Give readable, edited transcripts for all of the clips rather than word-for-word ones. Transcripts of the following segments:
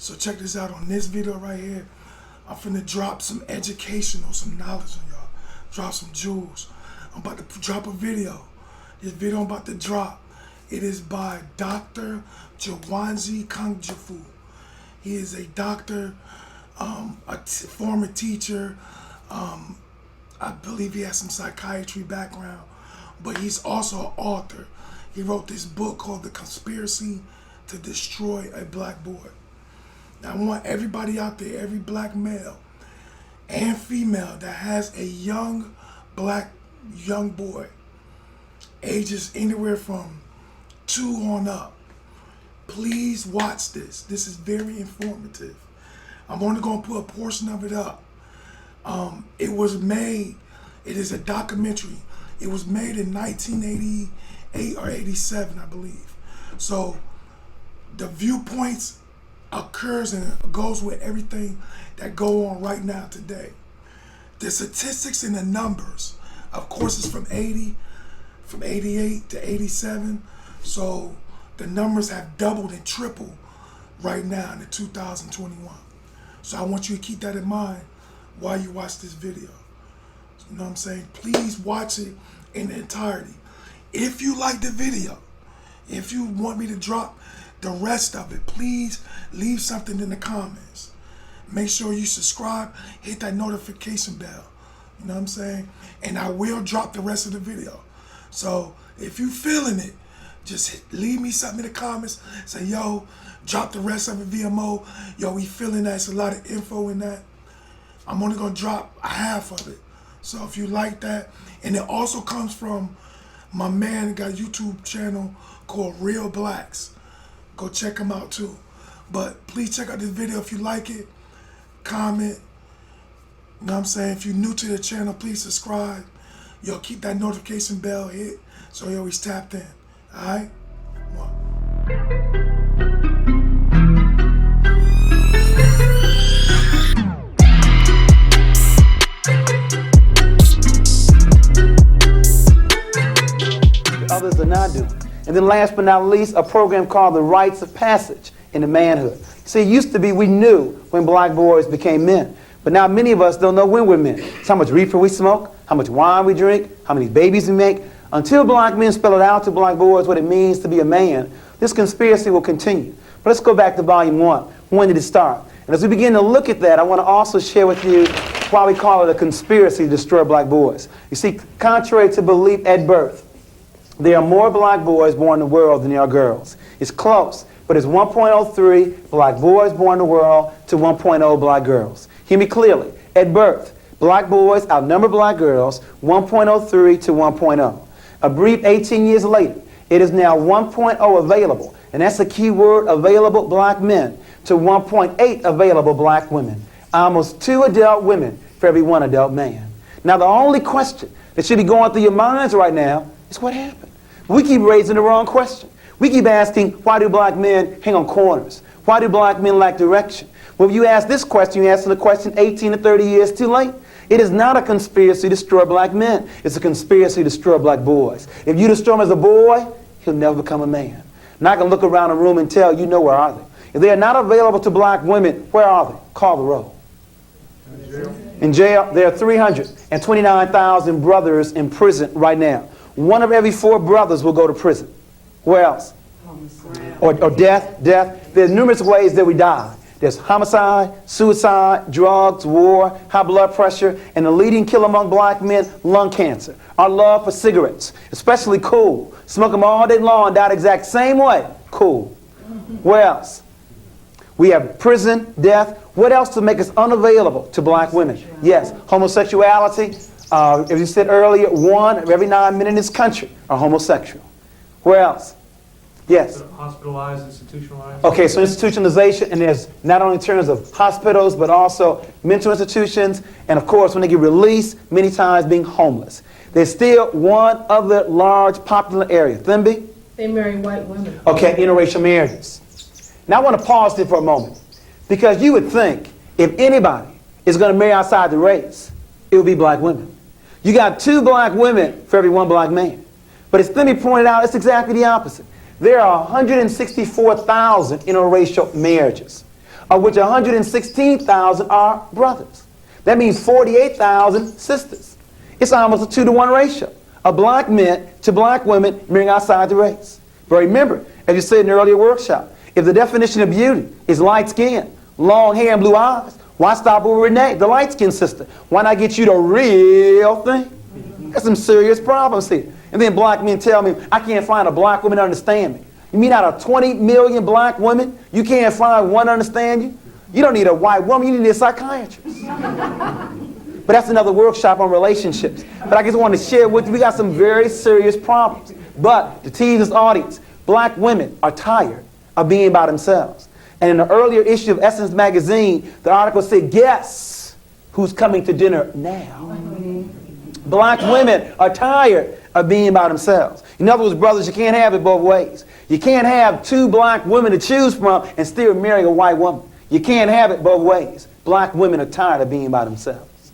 So check this out on this video right here. I'm finna drop some educational, some knowledge on y'all. Drop some jewels. I'm about to drop a video. This video I'm about to drop, it is by Dr. Juanzane. He is a doctor, former teacher. I believe he has some psychiatry background, but he's also an author. He wrote this book called The Conspiracy to Destroy a Black Boy. Now I want everybody out there, every black male and female that has a young boy, ages anywhere from 2 on up, please watch this. This is very informative. I'm only gonna put a portion of it up. It is a documentary. It was made in 1988 or 87, I believe. So the viewpoints occurs and goes with everything that go on right now today. The statistics and the numbers, of course, it's from 88 to 87. So the numbers have doubled and tripled right now in 2021. So I want you to keep that in mind while you watch this video. You know what I'm saying? Please watch it in the entirety. If you like the video, if you want me to drop the rest of it, please leave something in the comments. Make sure you subscribe, hit that notification bell. You know what I'm saying? And I will drop the rest of the video. So if you feeling it, just leave me something in the comments. Say, yo, drop the rest of it VMO. Yo, we feeling that. It's a lot of info in that. I'm only gonna drop a half of it. So if you like that, and it also comes from my man who got a YouTube channel called Real Blacks. Go check him out too. But please check out this video if you like it. Comment. You know what I'm saying? If you're new to the channel, please subscribe. Yo, keep that notification bell hit so you're always tapped in. Alright? Others are not doing. And then last but not least, a program called the Rites of Passage into Manhood. See, it used to be we knew when black boys became men. But now many of us don't know when we're men. It's how much reefer we smoke, how much wine we drink, how many babies we make. Until black men spell it out to black boys what it means to be a man, this conspiracy will continue. But let's go back to volume 1. When did it start? And as we begin to look at that, I want to also share with you why we call it a conspiracy to destroy black boys. You see, contrary to belief at birth, there are more black boys born in the world than there are girls. It's close, but it's 1.03 black boys born in the world to 1.0 black girls. Hear me clearly. At birth, black boys outnumber black girls 1.03 to 1.0. A brief 18 years later, it is now 1.0 available, and that's the key word, available black men, to 1.8 available black women. Almost 2 adult women for every 1 adult man. Now the only question that should be going through your minds right now is what happened? We keep raising the wrong question. We keep asking, why do black men hang on corners? Why do black men lack direction? Well, if you ask this question, you answer the question 18 to 30 years too late. It is not a conspiracy to destroy black men. It's a conspiracy to destroy black boys. If you destroy him as a boy, he'll never become a man. Now I can look around the room and tell you know where are they. If they are not available to black women, where are they? Call the roll. In jail, there are 329,000 brothers in prison right now. 1 of every 4 brothers will go to prison. Where else? Or death. There's numerous ways that we die. There's homicide, suicide, drugs, war, high blood pressure, and the leading killer among black men, lung cancer. Our love for cigarettes, especially cool. Smoke them all day long, die the exact same way. Cool. Where else? We have prison, death. What else to make us unavailable to black women? Yes, homosexuality. As you said earlier, 1 of every 9 men in this country are homosexual. Where else? Yes. Hospitalized, institutionalized. Okay, so institutionalization, and there's not only in terms of hospitals, but also mental institutions, and of course, when they get released, many times being homeless. There's still one other large popular area. Thimby? They marry white women. Okay, interracial marriages. Now I want to pause there for a moment, because you would think if anybody is going to marry outside the race, it would be black women. You got 2 black women for every 1 black man. But as Thimby pointed out, it's exactly the opposite. There are 164,000 interracial marriages. of which 116,000 are brothers. That means 48,000 sisters. It's almost a 2-to-1 ratio of black men to black women marrying outside the race. But remember, as you said in the earlier workshop, if the definition of beauty is light skin, long hair, and blue eyes, why stop with Renee, the light-skinned sister? Why not get you the real thing? There's some serious problems here. And then black men tell me, I can't find a black woman to understand me. You mean out of 20 million black women, you can't find one to understand you? You don't need a white woman, you need a psychiatrist. But that's another workshop on relationships. But I just want to share with you, we got some very serious problems. But to tease this audience, black women are tired of being by themselves. And in the earlier issue of Essence magazine, the article said, guess who's coming to dinner now? Black women are tired of being by themselves. In other words, brothers, you can't have it both ways. You can't have 2 black women to choose from and still marry a white woman. You can't have it both ways. Black women are tired of being by themselves.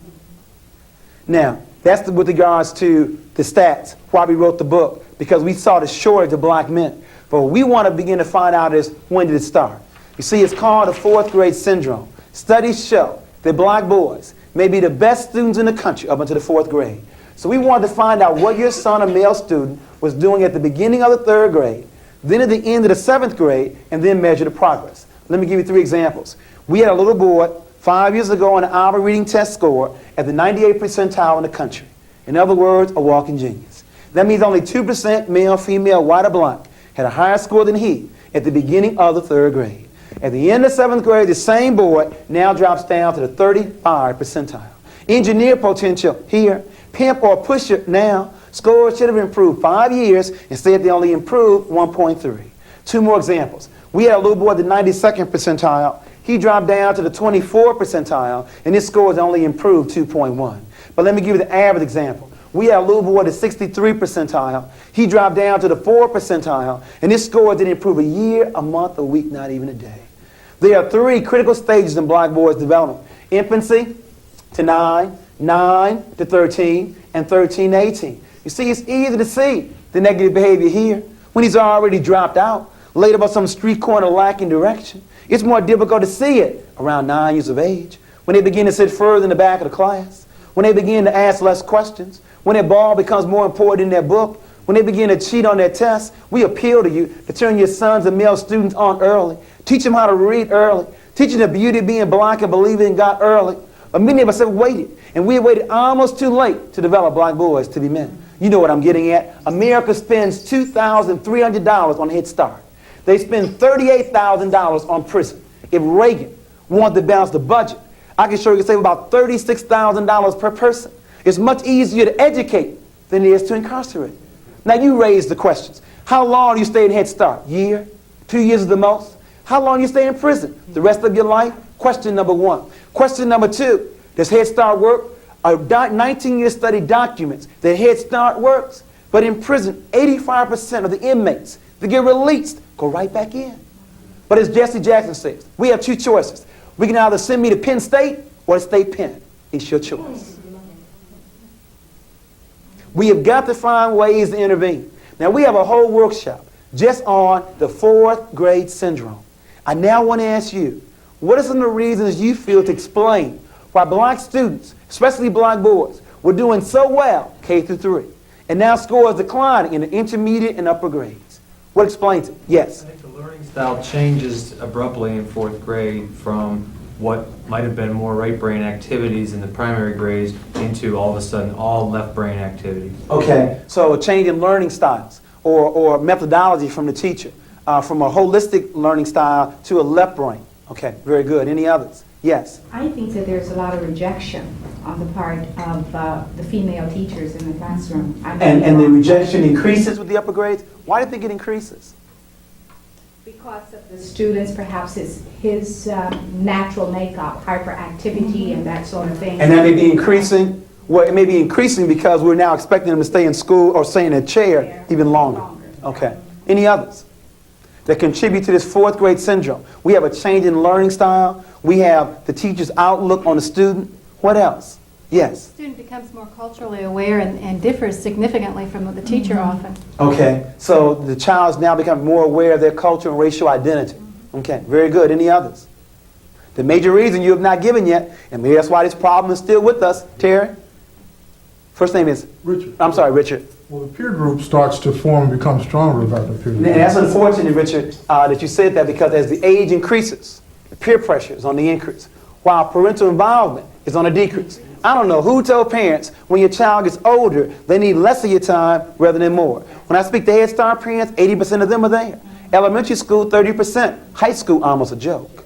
Now, that's with regards to the stats, why we wrote the book, because we saw the shortage of black men. But what we want to begin to find out is, when did it start? You see, it's called the 4th grade syndrome. Studies show that black boys may be the best students in the country up until the 4th grade. So we wanted to find out what your son, a male student, was doing at the beginning of the 3rd grade, then at the end of the 7th grade, and then measure the progress. Let me give you 3 examples. We had a little boy 5 years ago on an Alva reading test score at the 98th percentile in the country. In other words, a walking genius. That means only 2% male, female, white, or black had a higher score than he at the beginning of the 3rd grade. At the end of 7th grade, the same boy now drops down to the 35th percentile. Engineer potential here, pimp or pusher now, scores should have improved 5 years, instead they only improved 1.3. 2 more examples. We had a little boy at the 92nd percentile. He dropped down to the 24th percentile, and his scores only improved 2.1. But let me give you the average example. We had a little boy at the 63rd percentile. He dropped down to the 4th percentile, and his score didn't improve a year, a month, a week, not even a day. There are 3 critical stages in black boys' development: infancy to 9, 9 to 13, and 13 to 18. You see, it's easy to see the negative behavior here when he's already dropped out, laid up on some street corner lacking direction. It's more difficult to see it around 9 years of age, when they begin to sit further in the back of the class, when they begin to ask less questions, when their ball becomes more important than their book, when they begin to cheat on their tests. We appeal to you to turn your sons and male students on early. Teach them how to read early. Teach them the beauty of being black and believing in God early. But many of us have waited, and we have waited almost too late to develop black boys to be men. You know what I'm getting at. America spends $2,300 on Head Start. They spend $38,000 on prison. If Reagan wanted to balance the budget, I can show you save about $36,000 per person. It's much easier to educate than it is to incarcerate. Now you raise the questions. How long do you stay in Head Start? Year? 2 years is the most? How long do you stay in prison? The rest of your life? Question number 1. Question number 2. Does Head Start work? A 19-year study documents that Head Start works, but in prison, 85% of the inmates that get released go right back in. But as Jesse Jackson says, we have 2 choices. We can either send me to Penn State or to State Penn. It's your choice. We have got to find ways to intervene. Now, we have a whole workshop just on the 4th grade syndrome. I now want to ask you, what are some of the reasons you feel to explain why black students, especially black boys, were doing so well K through 3, and now scores declining in the intermediate and upper grades? What explains it? Yes? I think the learning style changes abruptly in 4th grade from what might have been more right brain activities in the primary grades into all of a sudden all left brain activities. Okay, so a change in learning styles or methodology from the teacher, from a holistic learning style to a left brain. Okay, very good. Any others? Yes? I think that there's a lot of rejection on the part of the female teachers in the classroom. And the rejection increases with the upper grades? Why do you think it increases? Because of the students, perhaps it's his natural makeup, hyperactivity and that sort of thing. And that may be increasing? Well, it may be increasing because we're now expecting them to stay in school or stay in a chair even longer. Okay. Any others that contribute to this 4th grade syndrome? We have a change in learning style. We have the teacher's outlook on the student. What else? Yes? The student becomes more culturally aware and differs significantly from the teacher often. Okay, so the child is now becoming more aware of their culture and racial identity. Okay, very good. Any others? The major reason you have not given yet, and maybe that's why this problem is still with us, Terry. First name is? Richard. I'm sorry, Richard. Well, the peer group starts to form and become stronger about the peer And group. that's unfortunate, Richard, that you said that, because as the age increases, the peer pressure is on the increase, while parental involvement is on a decrease. I don't know who told parents when your child gets older, they need less of your time rather than more. When I speak to Head Start parents, 80% of them are there. Elementary school, 30%. High school, almost a joke.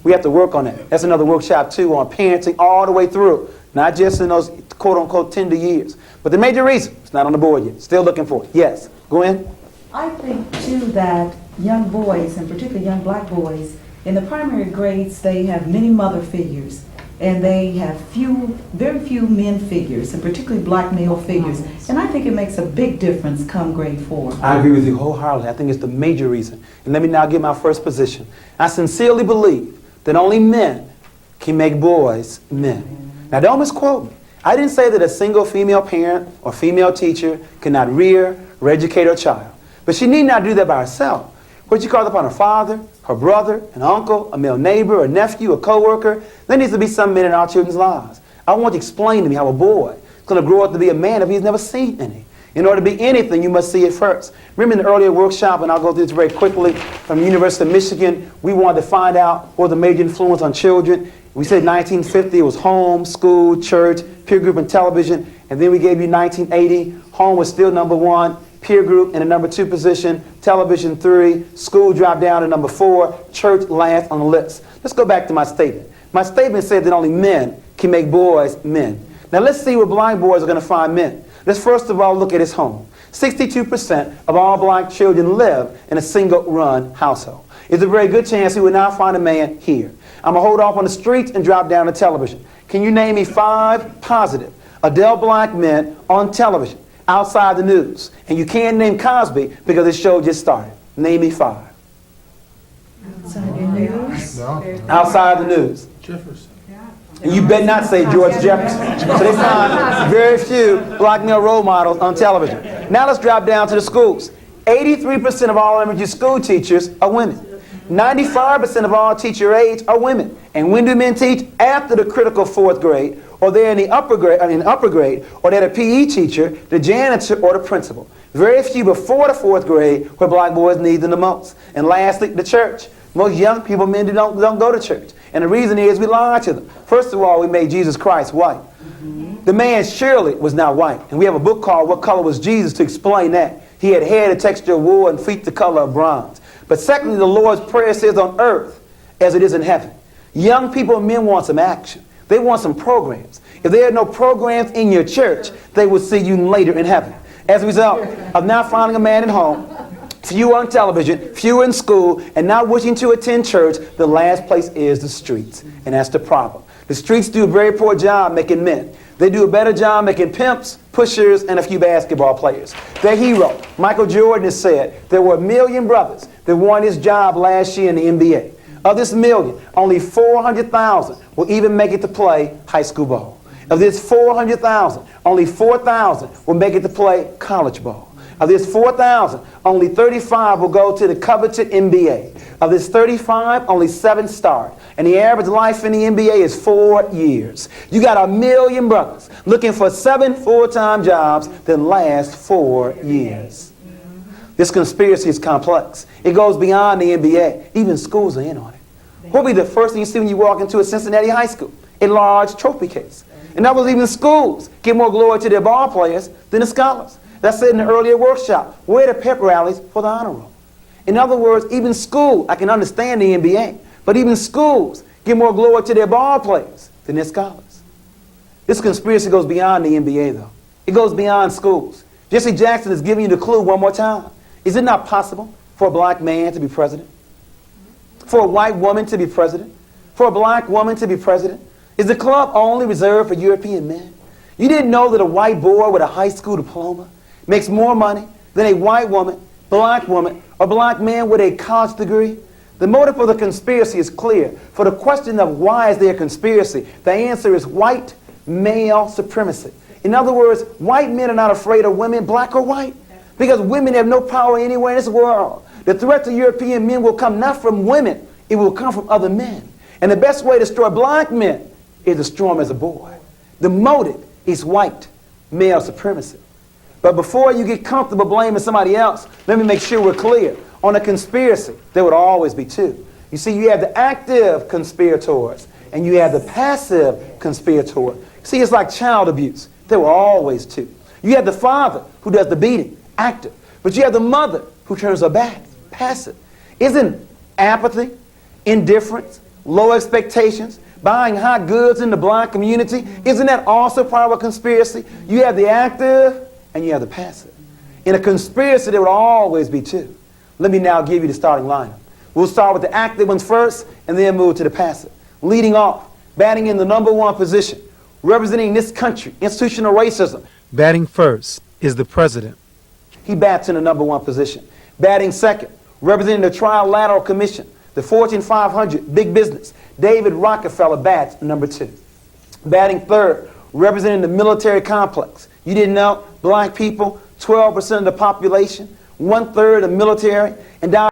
We have to work on that. That's another workshop, too, on parenting all the way through. Not just in those quote-unquote tender years. But the major reason, it's not on the board yet. Still looking for it. Yes. Go in. I think, too, that young boys, and particularly young black boys, in the primary grades, they have many mother figures. And they have very few men figures, and particularly black male figures. And I think it makes a big difference come grade 4. I agree with you wholeheartedly. I think it's the major reason. And let me now give my first position. I sincerely believe that only men can make boys men. Now don't misquote me. I didn't say that a single female parent or female teacher cannot rear or educate her child. But she need not do that by herself. What she calls upon her father, her brother, an uncle, a male neighbor, a nephew, a co-worker. There needs to be some men in our children's lives. I want you to explain to me how a boy is going to grow up to be a man if he's never seen any. In order to be anything, you must see it first. Remember in the earlier workshop, and I'll go through this very quickly, from the University of Michigan, we wanted to find out what was the major influence on children. We said 1950, it was home, school, church, peer group, and television. And then we gave you 1980. Home was still number 1. Peer group in the number 2 position. Television 3. School dropped down to number 4. Church last on the list. Let's go back to my statement. My statement said that only men can make boys men. Now let's see where black boys are going to find men. Let's first of all look at his home. 62% of all black children live in a single-run household. It's a very good chance he would not find a man here. I'm going to hold off on the streets and drop down to television. Can you name me 5 positive adult black men on television outside the news? And you can't name Cosby because the show just started. Name me 5. Outside the news? No. Outside the news. Jefferson. And you better not say George Jefferson. So they find very few black male role models on television. Now let's drop down to the schools. 83% of all elementary school teachers are women. 95% of all teacher aides are women. And when do men teach? After the critical 4th grade, or they're in the upper grade, or they're the PE teacher, the janitor, or the principal. Very few before the 4th grade where black boys need them the most. And lastly, the church. Most young people, men, don't go to church. And the reason is we lie to them. First of all, we made Jesus Christ white. The man surely was not white. And we have a book called What Color Was Jesus to explain that. He had hair the texture of wool and feet the color of bronze. But secondly, the Lord's Prayer says on earth as it is in heaven. Young people and men want some action. They want some programs. If there are no programs in your church, they will see you later in heaven. As a result of not finding a man at home, few on television, few in school, and not wishing to attend church, the last place is the streets. And that's the problem. The streets do a very poor job making men. They do a better job making pimps, pushers, and a few basketball players. Their hero, Michael Jordan, has said there were 1 million brothers that won his job last year in the NBA. Of this 1 million, only 400,000 will even make it to play high school ball. Of this 400,000, only 4,000 will make it to play college ball. Of this 4,000, only 35 will go to the coveted NBA. Of this 35, only 7 start. And the average life in the NBA is 4 years. You got 1 million brothers looking for 7 full-time jobs that last 4 years. This conspiracy is complex. It goes beyond the NBA. Even schools are in on it. What will be the first thing you see when you walk into a Cincinnati high school? A large trophy case. In other words, even schools give more glory to their ball players than the scholars. That's said in the earlier workshop. Where are the pep rallies for the honor roll? In other words, even school, I can understand the NBA, but even schools give more glory to their ball players than their scholars. This conspiracy goes beyond the NBA, though. It goes beyond schools. Jesse Jackson is giving you the clue one more time. Is it not possible for a black man to be president? For a white woman to be president? For a black woman to be president? Is the club only reserved for European men? You didn't know that a white boy with a high school diploma makes more money than a white woman, or black man with a college degree? The motive for the conspiracy is clear. For the question of why is there a conspiracy, the answer is white male supremacy. In other words, white men are not afraid of women, black or white, because women have no power anywhere in this world. The threat to European men will come not from women It will come from other men. And the best way to destroy black men is to destroy them as a boy. The motive is white, male supremacy. But before you get comfortable blaming somebody else, let me make sure we're clear. On a conspiracy, there would always be two. You see, you have the active conspirators and you have the passive conspirator. See, it's like child abuse. There were always two. You have the father who does the beating, active. But you have the mother who turns her back, passive. Isn't apathy, indifference, low expectations, buying hot goods in the black community, isn't that also part of a conspiracy? You have the active and you have the passive. In a conspiracy, there would always be two. Let me now give you the starting lineup. We'll start with the active ones first and then move to the passive. Leading off, batting in the #1 position, representing this country, institutional racism. Batting first is the president. He bats in the #1 position. Batting second, representing the Trilateral Commission, the Fortune 500, big business. David Rockefeller bats #2. Batting third, representing the military complex. You didn't know, black people, 12% of the population, 1/3 of the military, and down